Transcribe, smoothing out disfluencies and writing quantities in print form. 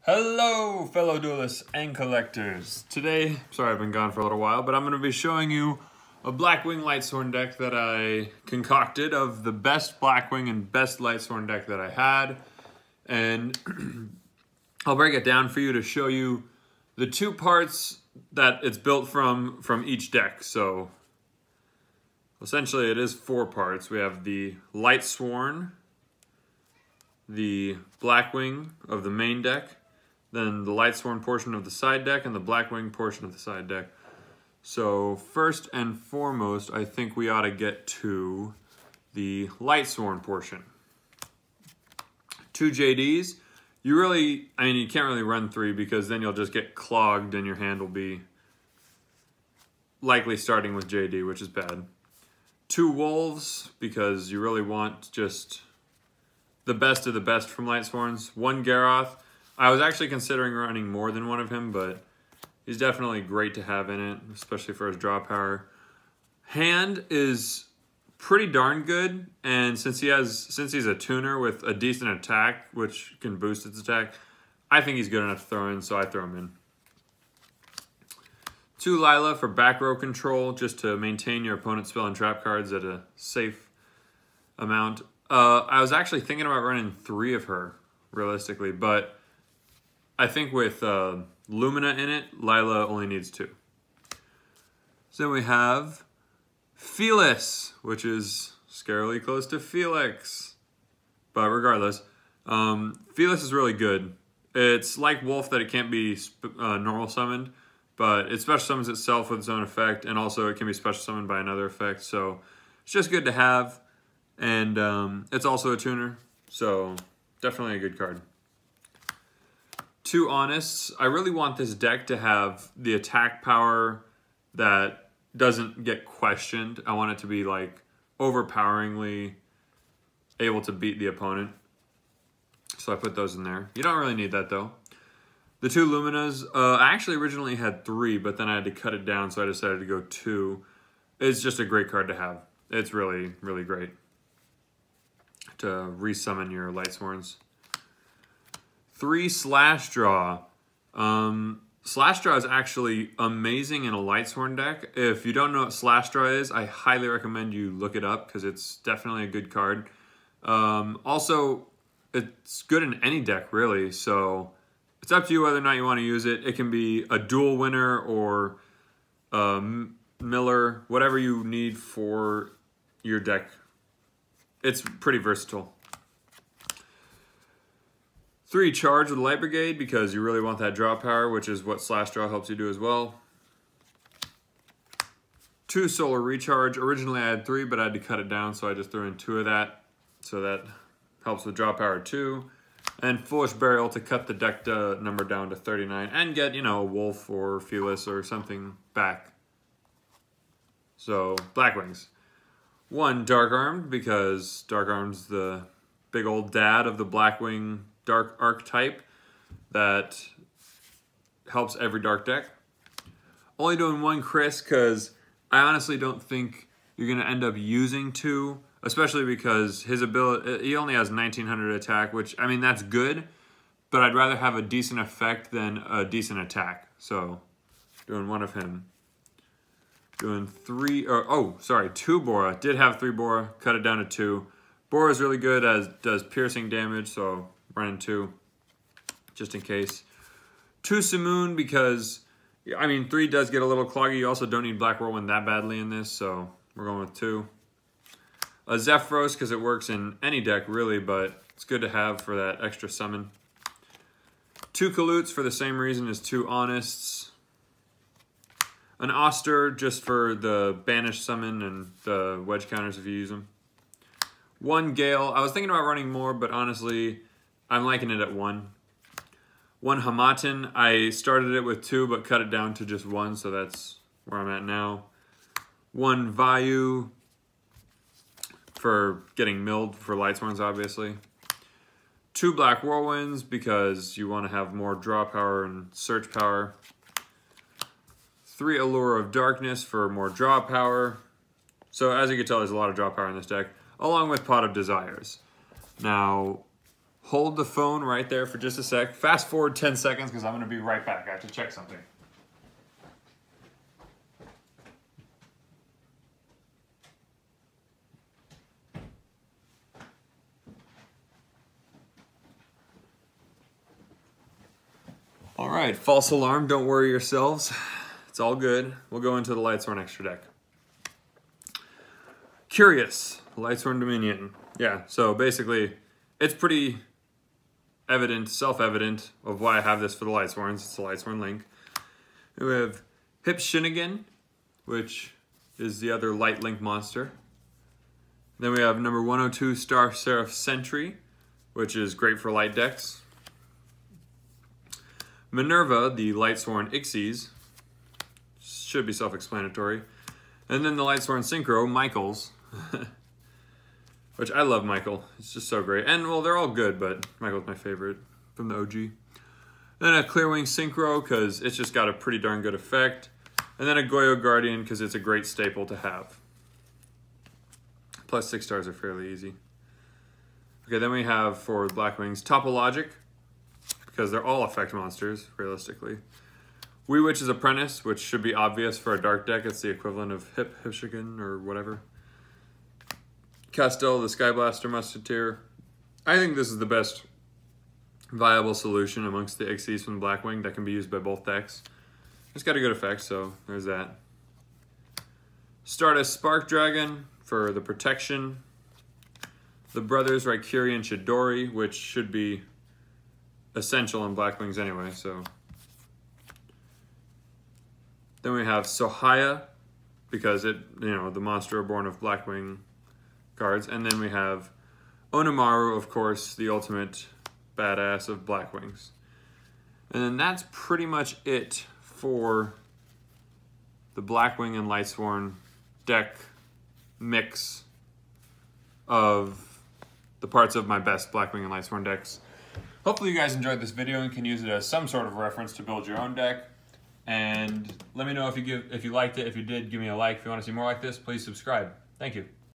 Hello, fellow duelists and collectors. Today, sorry I've been gone for a little while, but I'm going to be showing you a Blackwing Lightsworn deck that I concocted of the best Blackwing and best Lightsworn deck that I had. And I'll break it down for you to show you the two parts that it's built from each deck. So essentially it is four parts. We have the Lightsworn, the Blackwing of the main deck, then the Lightsworn portion of the side deck, and the Blackwing portion of the side deck. So first and foremost, I think we ought to get to the Lightsworn portion. Two JDs. You can't really run three because then you'll just get clogged and your hand will be likely starting with JD, which is bad. Two Wolves, because you really want just the best of the best from Lightsworns. One Garroth. I was actually considering running more than one of him, but he's definitely great to have in it, especially for his draw power. Hand is pretty darn good, and since he's a tuner with a decent attack, which can boost its attack, I think he's good enough to throw in, so I throw him in. Two Lila for back row control, just to maintain your opponent's spell and trap cards at a safe amount. I was actually thinking about running three of her, realistically, but I think with Lumina in it, Lila only needs two. So then we have Felix, which is scarily close to Felix. But regardless, Felix is really good. It's like Wolf that it can't be normal summoned, but it special summons itself with its own effect, and also it can be special summoned by another effect. So it's just good to have, and it's also a tuner, so definitely a good card. Two Honest. I really want this deck to have the attack power that doesn't get questioned. I want it to be like overpoweringly able to beat the opponent. So I put those in there. You don't really need that though. The two Luminas. I actually originally had three, but then I had to cut it down, so I decided to go two. It's just a great card to have. It's really, really great to resummon your Lightsworns. Three Slash Draw. Slash Draw is actually amazing in a Lightsworn deck. If you don't know what Slash Draw is, I highly recommend you look it up because it's definitely a good card. Also, it's good in any deck, really, so it's up to you whether or not you want to use it. It can be a dual winner or Miller, whatever you need for your deck. It's pretty versatile. Three Charge with Light Brigade, because you really want that draw power, which is what Slash Draw helps you do as well. Two Solar Recharge. Originally I had three, but I had to cut it down, so I just threw in two of that. So that helps with draw power too. And Foolish Burial to cut the deck number down to 39 and get, you know, a Wolf or Felis or something back. So, Blackwings. One Dark Armed, because Dark Armed's the big old dad of the Blackwing Dark archetype that helps every dark deck. Only doing one Chris because I honestly don't think you're going to end up using two, especially because his ability, he only has 1900 attack, which, I mean, that's good, but I'd rather have a decent effect than a decent attack. So, doing one of him. Doing two Bora. Did have three Bora, cut it down to two. Bora is really good as does piercing damage, so running two, just in case. Two Simoon, because, I mean, three does get a little cloggy. You also don't need Black Whirlwind that badly in this, so we're going with two. A Zephyros, because it works in any deck, really, but it's good to have for that extra summon. Two Kalutes for the same reason as two Honests. An Oster, just for the Banish summon and the wedge counters if you use them. One Gale. I was thinking about running more, but honestly, I'm liking it at one. One Hamaten. I started it with two, but cut it down to just one, so that's where I'm at now. One Vayu for getting milled for Lightsworns, obviously. Two Black Whirlwinds, because you want to have more draw power and search power. Three Allure of Darkness for more draw power. So as you can tell, there's a lot of draw power in this deck, along with Pot of Desires. Now, hold the phone right there for just a sec. Fast forward 10 seconds because I'm going to be right back. I have to check something. All right, false alarm, don't worry yourselves. It's all good. We'll go into the Lightsworn extra deck. Curious, Lightsworn Dominion. Yeah, so basically, it's pretty evident, self-evident of why I have this for the Lightsworns. It's the Lightsworn Link. We have Hip Shinnigan, which is the other Light Link monster. Then we have number 102 Star Seraph Sentry, which is great for light decks. Minerva, the Lightsworn Ixies, should be self-explanatory. And then the Lightsworn Synchro, Michaels, which I love Michael. It's just so great. And, well, they're all good, but Michael's my favorite from the OG. Then a Clearwing Synchro, because it's just got a pretty darn good effect. And then a Goyo Guardian, because it's a great staple to have. Plus 6 stars are fairly easy. Okay, then we have for Blackwings, Topologic, because they're all effect monsters, realistically. Wee Witch's Apprentice, which should be obvious for a dark deck. It's the equivalent of Hipshigan or whatever. Castel, the Skyblaster Musketeer. I think this is the best viable solution amongst the Ixies from Blackwing that can be used by both decks. It's got a good effect, so there's that. Stardust Spark Dragon for the protection. The Brothers Raikiri and Chidori, which should be essential in Blackwings anyway, so. Then we have Sohaya, because it, the monster are born of Blackwing cards. And then we have Onimaru, of course, the ultimate badass of Blackwings. And then that's pretty much it for the Blackwing and Lightsworn deck mix of the parts of my best Blackwing and Lightsworn decks. Hopefully you guys enjoyed this video and can use it as some sort of reference to build your own deck. And let me know if you liked it. If you did, give me a like. If you want to see more like this, please subscribe. Thank you.